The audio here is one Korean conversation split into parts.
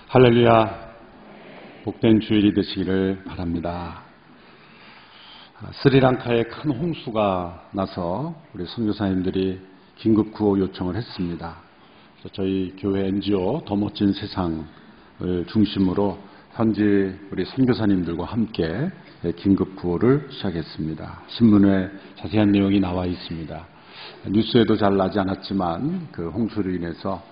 할렐루야, 복된 주일이 되시기를 바랍니다. 스리랑카에 큰 홍수가 나서 우리 선교사님들이 긴급 구호 요청을 했습니다. 저희 교회 NGO 더 멋진 세상을 중심으로 현지 우리 선교사님들과 함께 긴급 구호를 시작했습니다. 신문에 자세한 내용이 나와 있습니다. 뉴스에도 잘 나지 않았지만 그 홍수로 인해서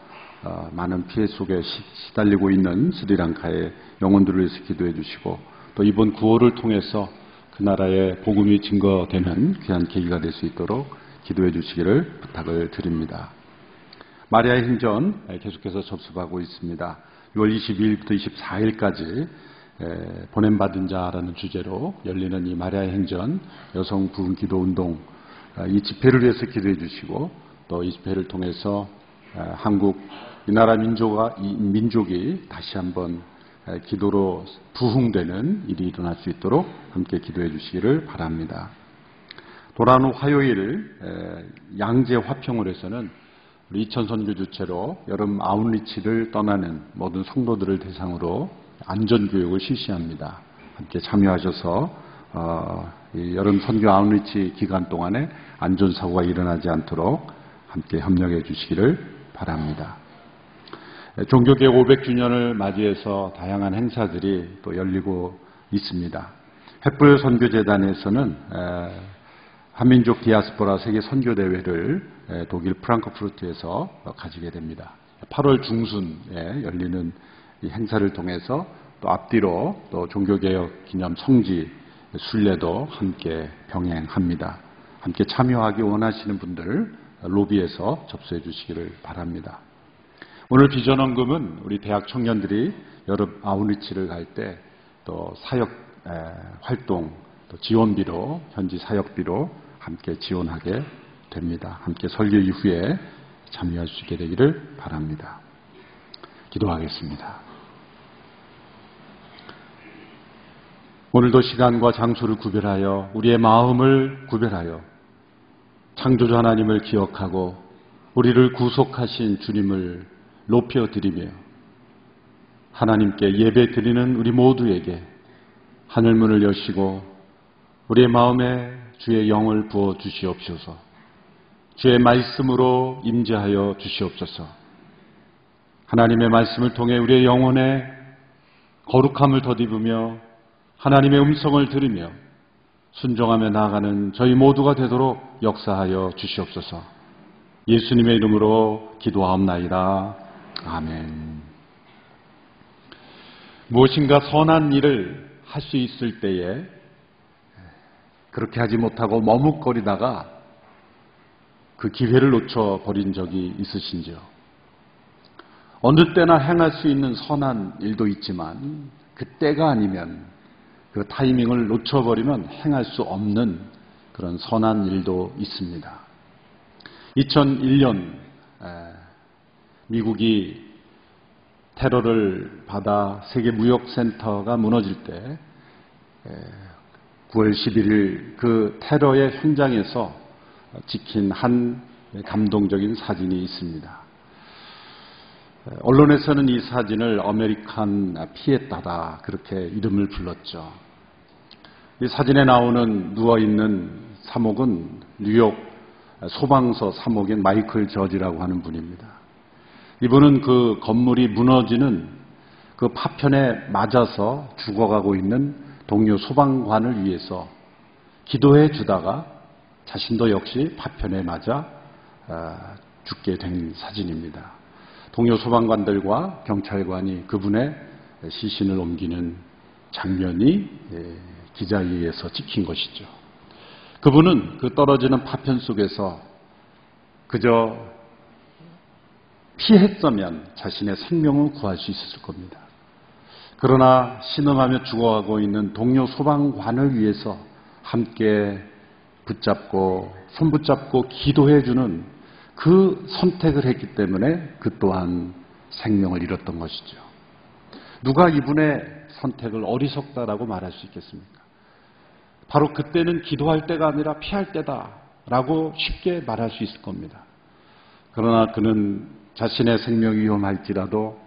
많은 피해 속에 시달리고 있는 스리랑카의 영혼들을 위해서 기도해 주시고, 또 이번 구호를 통해서 그 나라의 복음이 증거되는 귀한 계기가 될 수 있도록 기도해 주시기를 부탁을 드립니다. 마리아의 행전 계속해서 접수하고 있습니다. 6월 22일부터 24일까지 보냄받은 자라는 주제로 열리는 이 마리아의 행전 여성 부흥 기도 운동, 이 집회를 위해서 기도해 주시고, 또 이 집회를 통해서 한국 이 나라 민족이 다시 한번 기도로 부흥되는 일이 일어날 수 있도록 함께 기도해 주시기를 바랍니다. 돌아오는 화요일 양재 화평홀에서는 우리 이천 선교 주체로 여름 아웃리치를 떠나는 모든 성도들을 대상으로 안전교육을 실시합니다. 함께 참여하셔서 이 여름 선교 아웃리치 기간 동안에 안전사고가 일어나지 않도록 함께 협력해 주시기를 바랍니다. 종교개혁 500주년을 맞이해서 다양한 행사들이 또 열리고 있습니다. 횃불 선교재단에서는 한민족 디아스포라 세계 선교대회를 독일 프랑크푸르트에서 가지게 됩니다. 8월 중순에 열리는 이 행사를 통해서 또 앞뒤로 또 종교개혁 기념 성지 순례도 함께 병행합니다. 함께 참여하기 원하시는 분들 로비에서 접수해 주시기를 바랍니다. 오늘 비전원금은 우리 대학 청년들이 여름 아웃리치를 갈 때 또 사역 활동, 또 지원비로, 현지 사역비로 함께 지원하게 됩니다. 함께 설교 이후에 참여할 수 있게 되기를 바랍니다. 기도하겠습니다. 오늘도 시간과 장소를 구별하여 우리의 마음을 구별하여 창조주 하나님을 기억하고 우리를 구속하신 주님을 높여드리며 하나님께 예배 드리는 우리 모두에게 하늘문을 여시고 우리의 마음에 주의 영을 부어 주시옵소서. 주의 말씀으로 임재하여 주시옵소서. 하나님의 말씀을 통해 우리의 영혼에 거룩함을 덧입으며 하나님의 음성을 들으며 순종하며 나아가는 저희 모두가 되도록 역사하여 주시옵소서. 예수님의 이름으로 기도하옵나이다. 아멘. 무엇인가 선한 일을 할 수 있을 때에 그렇게 하지 못하고 머뭇거리다가 그 기회를 놓쳐버린 적이 있으신지요? 어느 때나 행할 수 있는 선한 일도 있지만 그때가 아니면 그 타이밍을 놓쳐버리면 행할 수 없는 그런 선한 일도 있습니다. 2001년 미국이 테러를 받아 세계무역센터가 무너질 때 9월 11일 그 테러의 현장에서 찍힌 한 감동적인 사진이 있습니다. 언론에서는 이 사진을 아메리칸 피에타다 그렇게 이름을 불렀죠. 이 사진에 나오는 누워있는 사목은 뉴욕 소방서 사목인 마이클 저지라고 하는 분입니다. 이분은 그 건물이 무너지는 그 파편에 맞아서 죽어가고 있는 동료 소방관을 위해서 기도해 주다가 자신도 역시 파편에 맞아 죽게 된 사진입니다. 동료 소방관들과 경찰관이 그분의 시신을 옮기는 장면이 기자에 의해서 찍힌 것이죠. 그분은 그 떨어지는 파편 속에서 그저 피했으면 자신의 생명을 구할 수 있었을 겁니다. 그러나 신음하며 죽어가고 있는 동료 소방관을 위해서 함께 붙잡고 손붙잡고 기도해주는 그 선택을 했기 때문에 그 또한 생명을 잃었던 것이죠. 누가 이분의 선택을 어리석다라고 말할 수 있겠습니까? 바로 그때는 기도할 때가 아니라 피할 때다라고 쉽게 말할 수 있을 겁니다. 그러나 그는 자신의 생명이 위험할지라도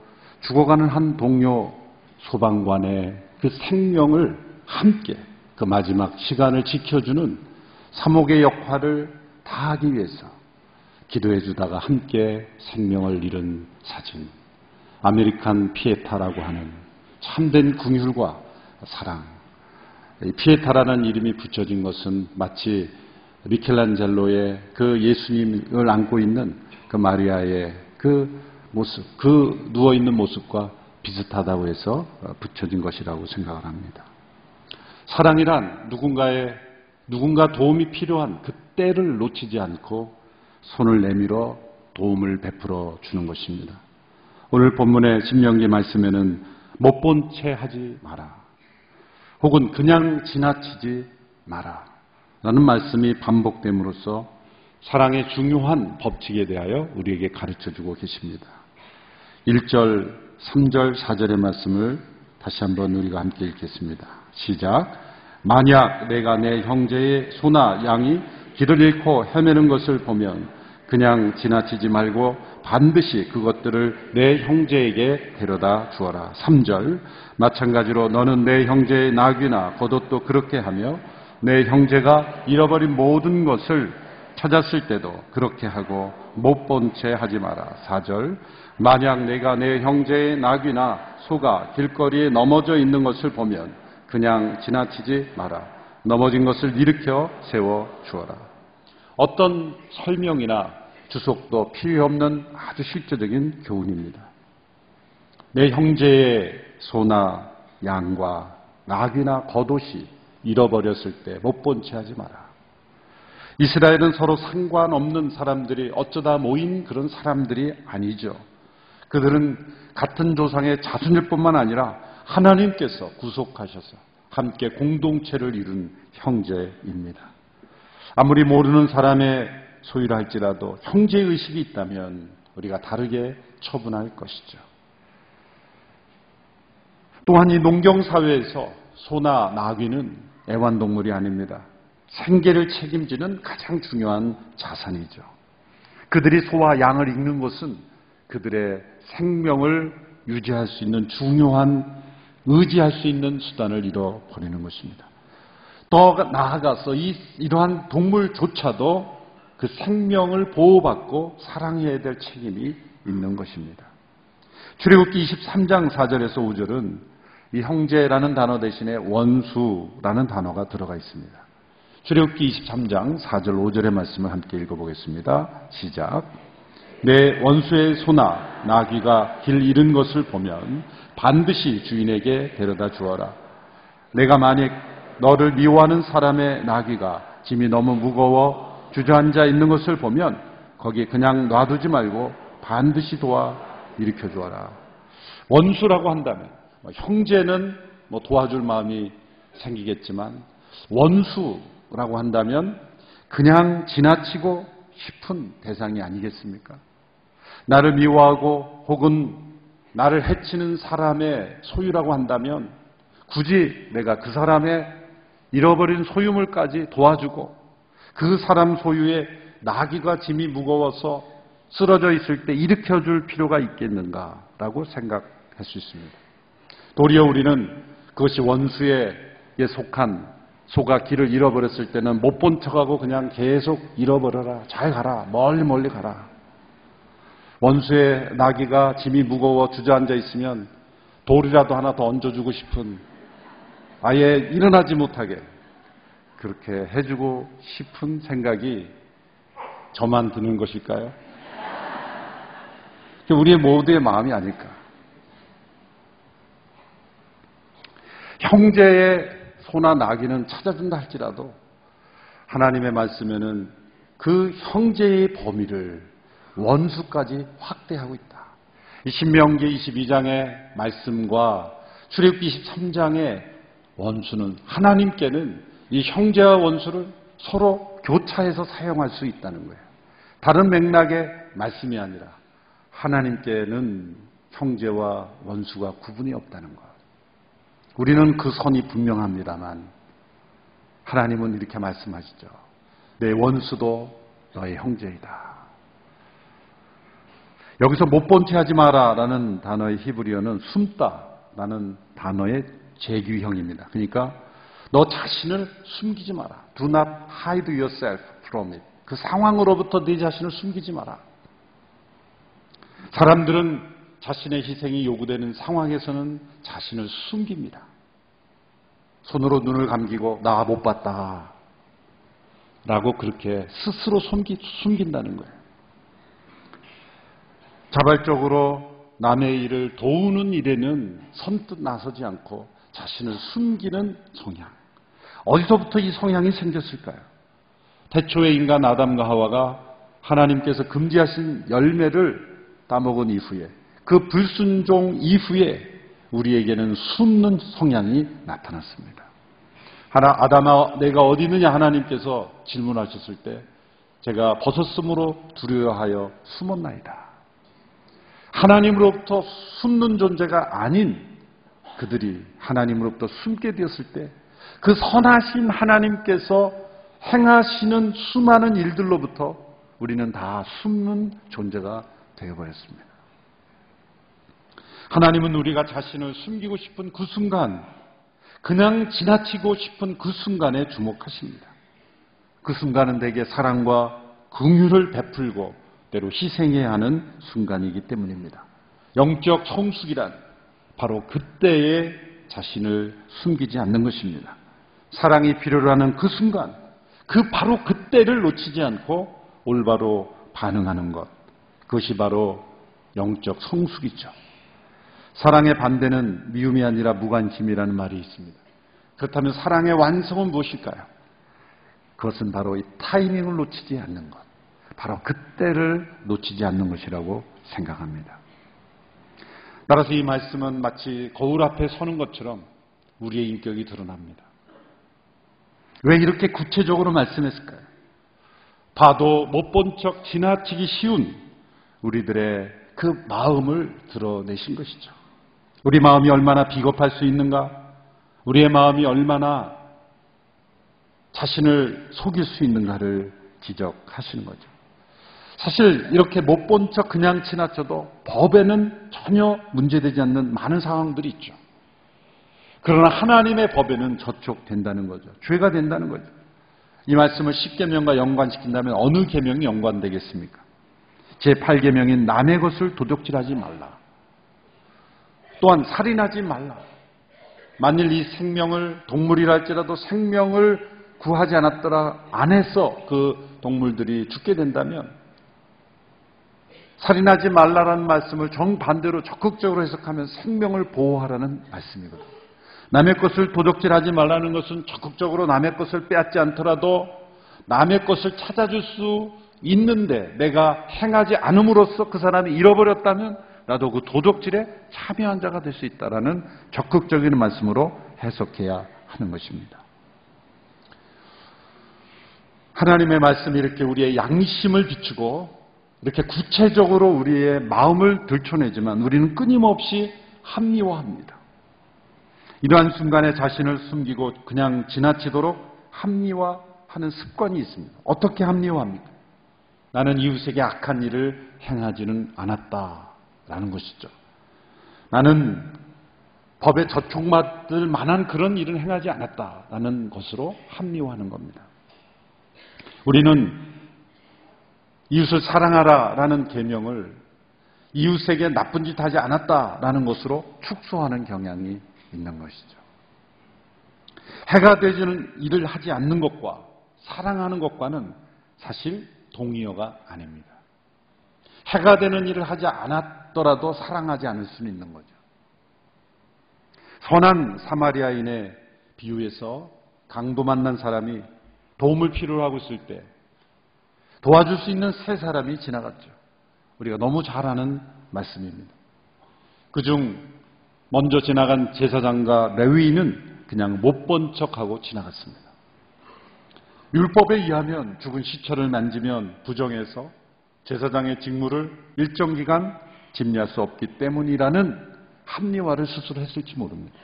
죽어가는 한 동료 소방관의 그 생명을 함께 그 마지막 시간을 지켜주는 사목의 역할을 다하기 위해서 기도해 주다가 함께 생명을 잃은 사진. 아메리칸 피에타라고 하는 참된 긍휼과 사랑. 피에타라는 이름이 붙여진 것은 마치 미켈란젤로의 그 예수님을 안고 있는 그 마리아의 그 모습, 그 누워있는 모습과 비슷하다고 해서 붙여진 것이라고 생각을 합니다. 사랑이란 누군가 도움이 필요한 그 때를 놓치지 않고 손을 내밀어 도움을 베풀어 주는 것입니다. 오늘 본문의 신명기 말씀에는 못 본 채 하지 마라. 혹은 그냥 지나치지 마라. 라는 말씀이 반복됨으로써 사랑의 중요한 법칙에 대하여 우리에게 가르쳐 주고 계십니다. 1절, 3절, 4절의 말씀을 다시 한번 우리가 함께 읽겠습니다. 시작. 만약 내가 내 형제의 소나 양이 길을 잃고 헤매는 것을 보면 그냥 지나치지 말고 반드시 그것들을 내 형제에게 데려다 주어라. 3절. 마찬가지로 너는 내 형제의 나귀나 겉옷도 그렇게 하며 내 형제가 잃어버린 모든 것을 찾았을 때도 그렇게 하고 못 본 채 하지 마라. 4절. 만약 내가 내 형제의 나귀나 소가 길거리에 넘어져 있는 것을 보면 그냥 지나치지 마라. 넘어진 것을 일으켜 세워 주어라. 어떤 설명이나 주석도 필요 없는 아주 실제적인 교훈입니다. 내 형제의 소나 양과 나귀나 겉옷이 잃어버렸을 때 못 본 채 하지 마라. 이스라엘은 서로 상관없는 사람들이 어쩌다 모인 그런 사람들이 아니죠. 그들은 같은 조상의 자손일 뿐만 아니라 하나님께서 구속하셔서 함께 공동체를 이룬 형제입니다. 아무리 모르는 사람의 소유라 할지라도 형제의식이 있다면 우리가 다르게 처분할 것이죠. 또한 이 농경사회에서 소나 나귀는 애완동물이 아닙니다. 생계를 책임지는 가장 중요한 자산이죠. 그들이 소와 양을 잃는 것은 그들의 생명을 유지할 수 있는 중요한 의지할 수 있는 수단을 잃어버리는 것입니다. 더 나아가서 이러한 동물조차도 그 생명을 보호받고 사랑해야 될 책임이 있는 것입니다. 출애굽기 23장 4절에서 5절은 이 형제라는 단어 대신에 원수라는 단어가 들어가 있습니다. 출애굽기 23장 4절 5절의 말씀을 함께 읽어보겠습니다. 시작. 내 원수의 소나 나귀가 길 잃은 것을 보면 반드시 주인에게 데려다 주어라. 내가 만약 너를 미워하는 사람의 나귀가 짐이 너무 무거워 주저앉아 있는 것을 보면 거기 그냥 놔두지 말고 반드시 도와 일으켜 주어라. 원수라고 한다면 형제는 도와줄 마음이 생기겠지만 원수라고 한다면 그냥 지나치고 싶은 대상이 아니겠습니까? 나를 미워하고 혹은 나를 해치는 사람의 소유라고 한다면 굳이 내가 그 사람의 잃어버린 소유물까지 도와주고 그 사람 소유의 나귀가 짐이 무거워서 쓰러져 있을 때 일으켜줄 필요가 있겠는가라고 생각할 수 있습니다. 도리어 우리는 그것이 원수에 속한 소가 길을 잃어버렸을 때는 못 본 척하고 그냥 계속 잃어버려라. 잘 가라. 멀리 가라. 원수의 나귀가 짐이 무거워 주저앉아 있으면 돌이라도 하나 더 얹어주고 싶은, 아예 일어나지 못하게 그렇게 해주고 싶은 생각이 저만 드는 것일까요? 우리의 모두의 마음이 아닐까. 형제의 소나 나귀는 찾아준다 할지라도 하나님의 말씀에는 그 형제의 범위를 원수까지 확대하고 있다. 이 신명기 22장의 말씀과 출애굽기 23장의 원수는, 하나님께는 이 형제와 원수를 서로 교차해서 사용할 수 있다는 거예요. 다른 맥락의 말씀이 아니라 하나님께는 형제와 원수가 구분이 없다는 것. 우리는 그 선이 분명합니다만 하나님은 이렇게 말씀하시죠. 내 원수도 너의 형제이다. 여기서 못 본 채 하지 마라라는 단어의 히브리어는 숨다라는 단어의 재규형입니다. 그러니까 너 자신을 숨기지 마라. Do not hide yourself from it. 그 상황으로부터 네 자신을 숨기지 마라. 사람들은 자신의 희생이 요구되는 상황에서는 자신을 숨깁니다. 손으로 눈을 감기고 나 못 봤다 라고 그렇게 스스로 숨긴다는 거예요. 자발적으로 남의 일을 도우는 일에는 선뜻 나서지 않고 자신을 숨기는 성향. 어디서부터 이 성향이 생겼을까요? 태초의 인간 아담과 하와가 하나님께서 금지하신 열매를 따먹은 이후에, 그 불순종 이후에 우리에게는 숨는 성향이 나타났습니다. 아담아 내가 어디 있느냐 하나님께서 질문하셨을 때 제가 벗었으므로 두려워하여 숨었나이다. 하나님으로부터 숨는 존재가 아닌 그들이 하나님으로부터 숨게 되었을 때 그 선하신 하나님께서 행하시는 수많은 일들로부터 우리는 다 숨는 존재가 되어버렸습니다. 하나님은 우리가 자신을 숨기고 싶은 그 순간, 그냥 지나치고 싶은 그 순간에 주목하십니다. 그 순간은 대개 사랑과 긍휼을 베풀고 때로 희생해야 하는 순간이기 때문입니다. 영적 성숙이란 바로 그때에 자신을 숨기지 않는 것입니다. 사랑이 필요로 하는 그 순간, 바로 그때를 놓치지 않고 올바로 반응하는 것, 그것이 바로 영적 성숙이죠. 사랑의 반대는 미움이 아니라 무관심이라는 말이 있습니다. 그렇다면 사랑의 완성은 무엇일까요? 그것은 바로 이 타이밍을 놓치지 않는 것, 바로 그때를 놓치지 않는 것이라고 생각합니다. 따라서 이 말씀은 마치 거울 앞에 서는 것처럼 우리의 인격이 드러납니다. 왜 이렇게 구체적으로 말씀했을까요? 봐도 못 본 척 지나치기 쉬운 우리들의 그 마음을 드러내신 것이죠. 우리 마음이 얼마나 비겁할 수 있는가? 우리의 마음이 얼마나 자신을 속일 수 있는가를 지적하시는 거죠. 사실 이렇게 못 본 척 그냥 지나쳐도 법에는 전혀 문제되지 않는 많은 상황들이 있죠. 그러나 하나님의 법에는 저촉된다는 거죠. 죄가 된다는 거죠. 이 말씀을 10계명과 연관시킨다면 어느 계명이 연관되겠습니까? 제8계명인 남의 것을 도둑질하지 말라. 또한 살인하지 말라. 만일 이 생명을, 동물이라 할지라도 생명을 구하지 않았더라 안에서 그 동물들이 죽게 된다면 살인하지 말라라는 말씀을 정반대로 적극적으로 해석하면 생명을 보호하라는 말씀이거든요. 남의 것을 도둑질하지 말라는 것은 적극적으로 남의 것을 빼앗지 않더라도 남의 것을 찾아줄 수 있는데 내가 행하지 않음으로써 그 사람이 잃어버렸다면 나도 그 도둑질에 참여한 자가 될 수 있다라는 적극적인 말씀으로 해석해야 하는 것입니다. 하나님의 말씀이 이렇게 우리의 양심을 비추고 이렇게 구체적으로 우리의 마음을 들춰내지만 우리는 끊임없이 합리화합니다. 이러한 순간에 자신을 숨기고 그냥 지나치도록 합리화하는 습관이 있습니다. 어떻게 합리화합니까? 나는 이웃에게 악한 일을 행하지는 않았다라는 것이죠. 나는 법에 저촉받을 만한 그런 일을 행하지 않았다라는 것으로 합리화하는 겁니다. 우리는 이웃을 사랑하라라는 계명을 이웃에게 나쁜 짓 하지 않았다라는 것으로 축소하는 경향이 있는 것이죠. 해가 되는 일을 하지 않는 것과 사랑하는 것과는 사실 동의어가 아닙니다. 해가 되는 일을 하지 않았더라도 사랑하지 않을 수는 있는 거죠. 선한 사마리아인의 비유에서 강도 만난 사람이 도움을 필요로 하고 있을 때 도와줄 수 있는 세 사람이 지나갔죠. 우리가 너무 잘 아는 말씀입니다. 그중 먼저 지나간 제사장과 레위인은 그냥 못 본 척하고 지나갔습니다. 율법에 의하면 죽은 시체를 만지면 부정해서 제사장의 직무를 일정 기간 집리할 수 없기 때문이라는 합리화를 스스로 했을지 모릅니다.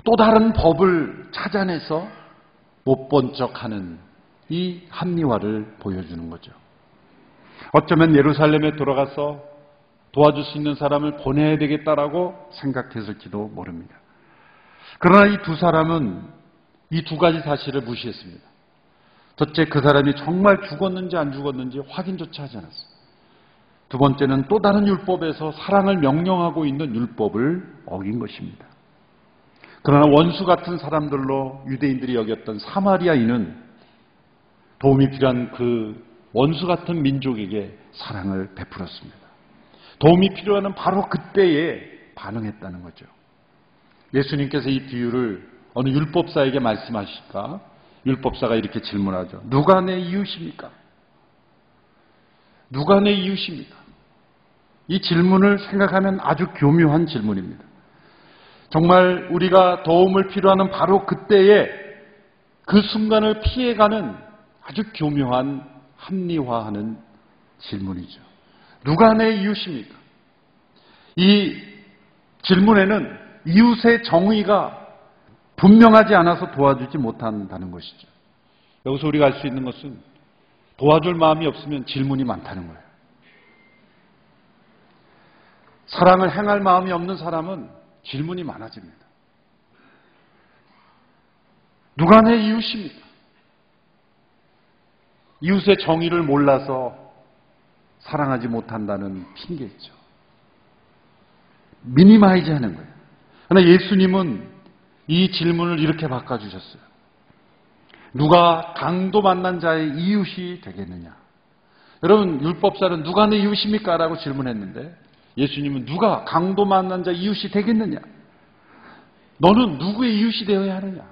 또 다른 법을 찾아내서 못 본 척하는 이 합리화를 보여주는 거죠. 어쩌면 예루살렘에 돌아가서 도와줄 수 있는 사람을 보내야 되겠다라고 생각했을지도 모릅니다. 그러나 이 두 사람은 이 두 가지 사실을 무시했습니다. 첫째, 그 사람이 정말 죽었는지 안 죽었는지 확인조차 하지 않았어요. 두 번째는 또 다른 율법에서 사랑을 명령하고 있는 율법을 어긴 것입니다. 그러나 원수 같은 사람들로 유대인들이 여겼던 사마리아인은 도움이 필요한 그 원수 같은 민족에게 사랑을 베풀었습니다. 도움이 필요한 바로 그때에 반응했다는 거죠. 예수님께서 이 비유를 어느 율법사에게 말씀하실까? 율법사가 이렇게 질문하죠. 누가 내 이웃입니까? 누가 내 이웃입니까? 이 질문을 생각하면 아주 교묘한 질문입니다. 정말 우리가 도움을 필요하는 바로 그때에 그 순간을 피해가는 아주 교묘한 합리화하는 질문이죠. 누가 내 이웃입니까? 이 질문에는 이웃의 정의가 분명하지 않아서 도와주지 못한다는 것이죠. 여기서 우리가 알 수 있는 것은 도와줄 마음이 없으면 질문이 많다는 거예요. 사랑을 행할 마음이 없는 사람은 질문이 많아집니다. 누가 내 이웃입니까? 이웃의 정의를 몰라서 사랑하지 못한다는 핑계죠. 미니마이즈 하는 거예요. 그러나 예수님은 이 질문을 이렇게 바꿔주셨어요. 누가 강도 만난 자의 이웃이 되겠느냐? 여러분, 율법사는 누가 내 이웃입니까? 라고 질문했는데 예수님은 누가 강도 만난 자의 이웃이 되겠느냐? 너는 누구의 이웃이 되어야 하느냐?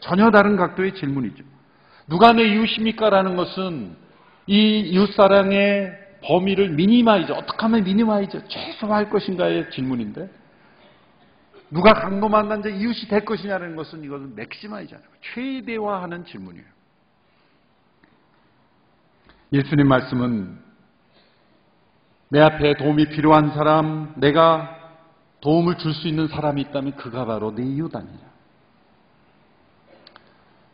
전혀 다른 각도의 질문이죠. 누가 내 이웃입니까? 라는 것은 이 이웃사랑의 범위를 미니마이즈, 어떻게 하면 미니마이즈, 최소화할 것인가의 질문인데 누가 강도 만난 자 이웃이 될 것이냐는 것은 이것은 맥시마이즈하는 거예요. 최대화하는 질문이에요. 예수님 말씀은 내 앞에 도움이 필요한 사람, 내가 도움을 줄 수 있는 사람이 있다면 그가 바로 내 이웃 아니냐.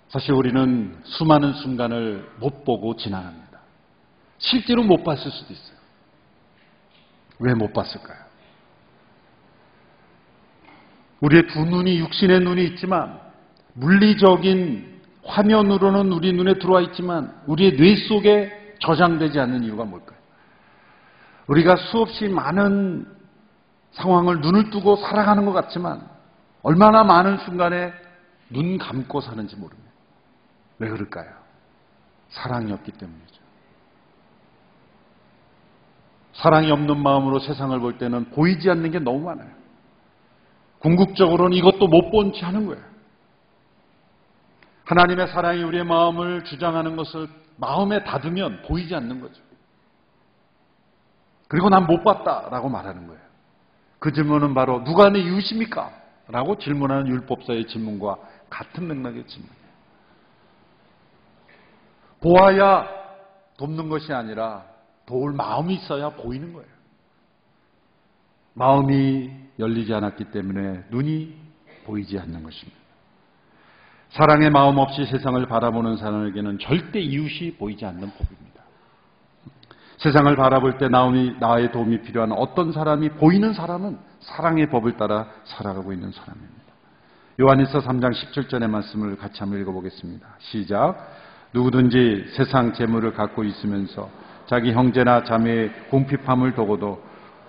사실 우리는 수많은 순간을 못 보고 지나갑니다. 실제로 못 봤을 수도 있어요. 왜 못 봤을까요? 우리의 두 눈이 육신의 눈이 있지만 물리적인 화면으로는 우리 눈에 들어와 있지만 우리의 뇌 속에 저장되지 않는 이유가 뭘까요? 우리가 수없이 많은 상황을 눈을 뜨고 살아가는 것 같지만 얼마나 많은 순간에 눈 감고 사는지 모릅니다. 왜 그럴까요? 사랑이 없기 때문이죠. 사랑이 없는 마음으로 세상을 볼 때는 보이지 않는 게 너무 많아요. 궁극적으로는 이것도 못 본 채 하는 거예요. 하나님의 사랑이 우리의 마음을 주장하는 것을 마음에 닫으면 보이지 않는 거죠. 그리고 난 못 봤다라고 말하는 거예요. 그 질문은 바로 누가 내 이웃입니까? 라고 질문하는 율법사의 질문과 같은 맥락의 질문이에요. 보아야 돕는 것이 아니라 도울 마음이 있어야 보이는 거예요. 마음이 열리지 않았기 때문에 눈이 보이지 않는 것입니다. 사랑의 마음 없이 세상을 바라보는 사람에게는 절대 이웃이 보이지 않는 법입니다. 세상을 바라볼 때 나의 도움이 필요한 어떤 사람이 보이는 사람은 사랑의 법을 따라 살아가고 있는 사람입니다. 요한일서 3장 17절의 말씀을 같이 한번 읽어보겠습니다. 시작. 누구든지 세상 재물을 갖고 있으면서 자기 형제나 자매의 궁핍함을 두고도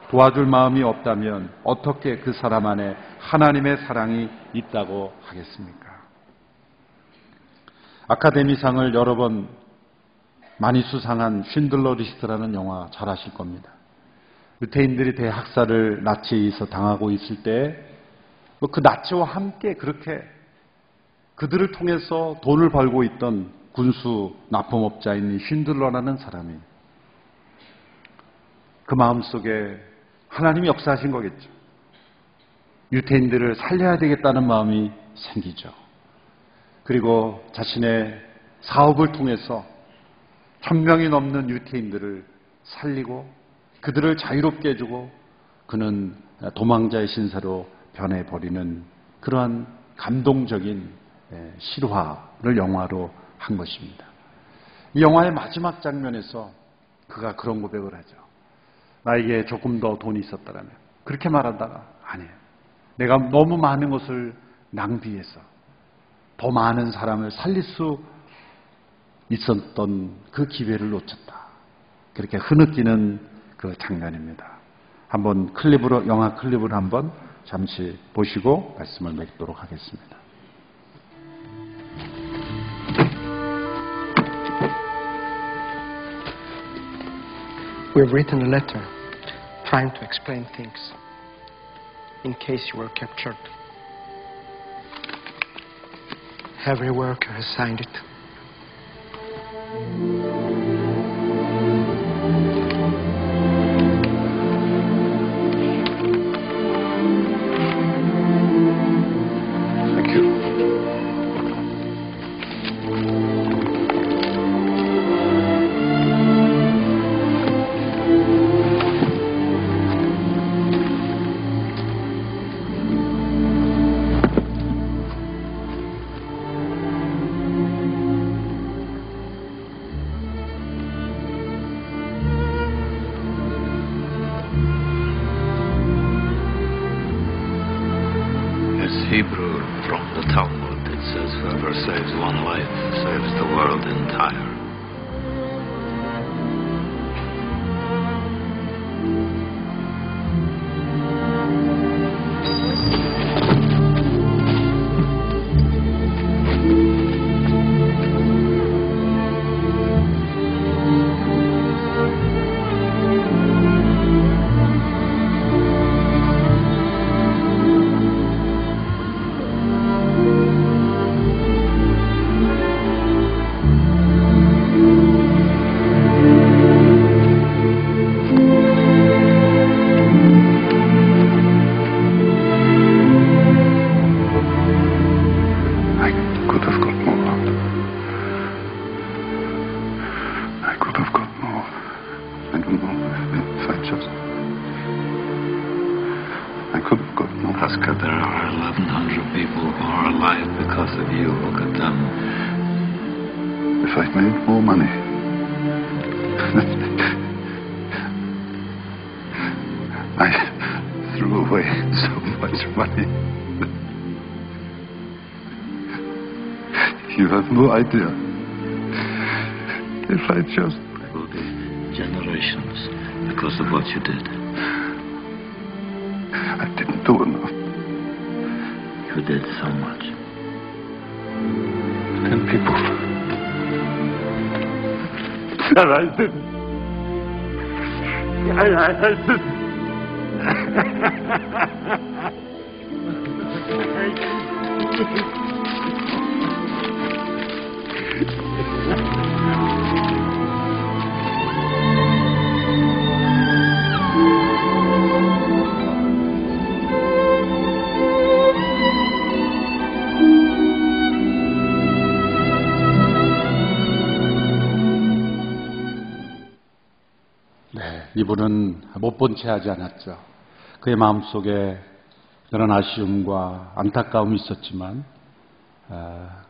도와줄 마음이 없다면 어떻게 그 사람 안에 하나님의 사랑이 있다고 하겠습니까? 아카데미상을 여러 번 많이 수상한 쉰들러 리스트라는 영화 잘 아실 겁니다. 유태인들이 대학살을 나치에서 당하고 있을 때 그 나치와 함께 그렇게 그들을 통해서 돈을 벌고 있던 군수 납품업자인 쉰들러라는 사람이 그 마음속에 하나님이 역사하신 거겠죠. 유태인들을 살려야 되겠다는 마음이 생기죠. 그리고 자신의 사업을 통해서 1000명이 넘는 유태인들을 살리고 그들을 자유롭게 해주고 그는 도망자의 신세로 변해버리는 그러한 감동적인 실화를 영화로 한 것입니다. 이 영화의 마지막 장면에서 그가 그런 고백을 하죠. 나에게 조금 더 돈이 있었다면 그렇게 말하다가 아니에요. 내가 너무 많은 것을 낭비해서 더 많은 사람을 살릴 수 있었던 그 기회를 놓쳤다. 그렇게 흐느끼는 그 장면입니다. 한번 영화 클립을 한번 잠시 보시고 말씀을 맺도록 하겠습니다. We've written a letter trying to explain things in case you were captured. Every worker has signed it. Thank you. Hebrew from the Talmud. It says, whoever saves one life saves the world entire. Oscar, there are 1,100 people who are alive because of you. Look at them. If I'd made more money. I threw away so much money. You have no idea. If I just... There will be generations because of what you did. I didn't do enough. You did so much. 10 people said I didn't. I didn't. 이분은 못 본 채 하지 않았죠. 그의 마음속에 그런 아쉬움과 안타까움이 있었지만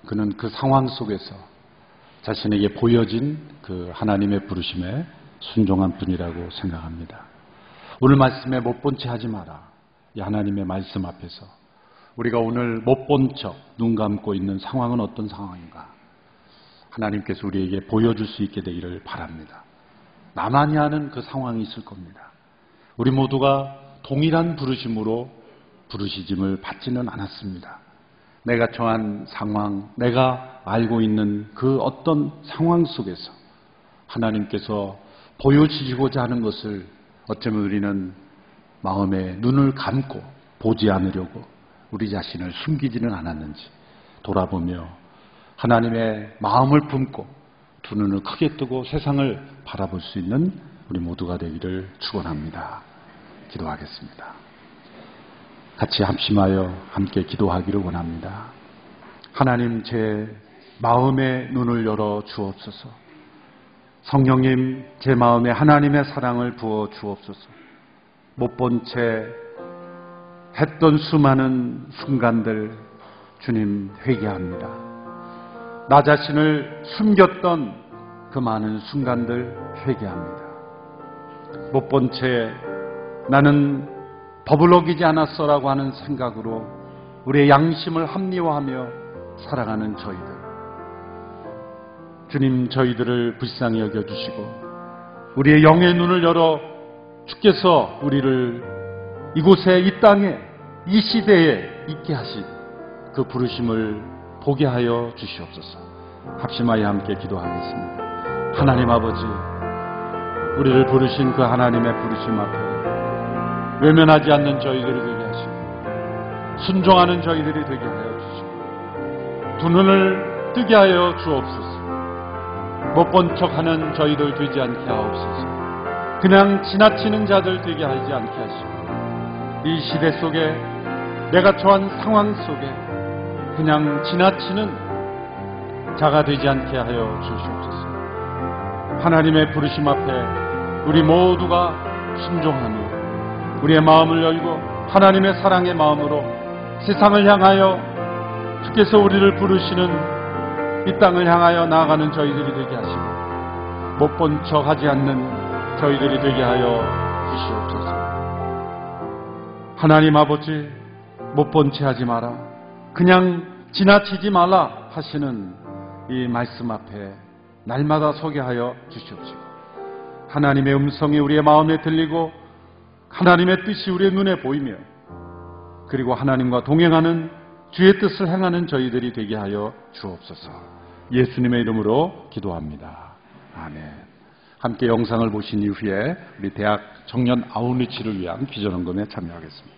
그는 그 상황 속에서 자신에게 보여진 그 하나님의 부르심에 순종한 분이라고 생각합니다. 오늘 말씀에 못 본 채 하지 마라. 이 하나님의 말씀 앞에서 우리가 오늘 못 본 척 눈 감고 있는 상황은 어떤 상황인가? 하나님께서 우리에게 보여줄 수 있게 되기를 바랍니다. 나만이 아는 그 상황이 있을 겁니다. 우리 모두가 동일한 부르심으로 부르시짐을 받지는 않았습니다. 내가 처한 상황, 내가 알고 있는 그 어떤 상황 속에서 하나님께서 보여주시고자 하는 것을 어쩌면 우리는 마음에 눈을 감고 보지 않으려고 우리 자신을 숨기지는 않았는지 돌아보며 하나님의 마음을 품고 두 눈을 크게 뜨고 세상을 바라볼 수 있는 우리 모두가 되기를 축원합니다. 기도하겠습니다. 같이 합심하여 함께 기도하기를 원합니다. 하나님, 제 마음의 눈을 열어 주옵소서. 성령님, 제 마음에 하나님의 사랑을 부어 주옵소서. 못 본 채 했던 수많은 순간들 주님 회개합니다. 나 자신을 숨겼던 그 많은 순간들 회개합니다. 못 본 채 나는 법을 어기지 않았어라고 하는 생각으로 우리의 양심을 합리화하며 살아가는 저희들, 주님 저희들을 불쌍히 여겨주시고 우리의 영의 눈을 열어 주께서 우리를 이곳에, 이 땅에, 이 시대에 있게 하신 그 부르심을 보게 하여 주시옵소서. 합심하여 함께 기도하겠습니다. 하나님 아버지, 우리를 부르신 그 하나님의 부르심 앞에 외면하지 않는 저희들이 되게 하시고 순종하는 저희들이 되게 하여 주시고 두 눈을 뜨게 하여 주옵소서. 못 본 척하는 저희들 되지 않게 하옵소서. 그냥 지나치는 자들 되게 하지 않게 하시고 이 시대 속에, 내가 처한 상황 속에 그냥 지나치는 자가 되지 않게 하여 주시옵소서. 하나님의 부르심 앞에 우리 모두가 순종하며 우리의 마음을 열고 하나님의 사랑의 마음으로 세상을 향하여 주께서 우리를 부르시는 이 땅을 향하여 나아가는 저희들이 되게 하시고 못 본 척 하지 않는 저희들이 되게 하여 주시옵소서. 하나님 아버지, 못 본 채 하지 마라, 그냥 지나치지 말라 하시는 이 말씀 앞에 날마다 서게 하여 주시옵시고 하나님의 음성이 우리의 마음에 들리고 하나님의 뜻이 우리의 눈에 보이며 그리고 하나님과 동행하는 주의 뜻을 행하는 저희들이 되게 하여 주옵소서. 예수님의 이름으로 기도합니다. 아멘. 함께 영상을 보신 이후에 우리 대학 청년 아웃리치를 위한 비전헌금에 참여하겠습니다.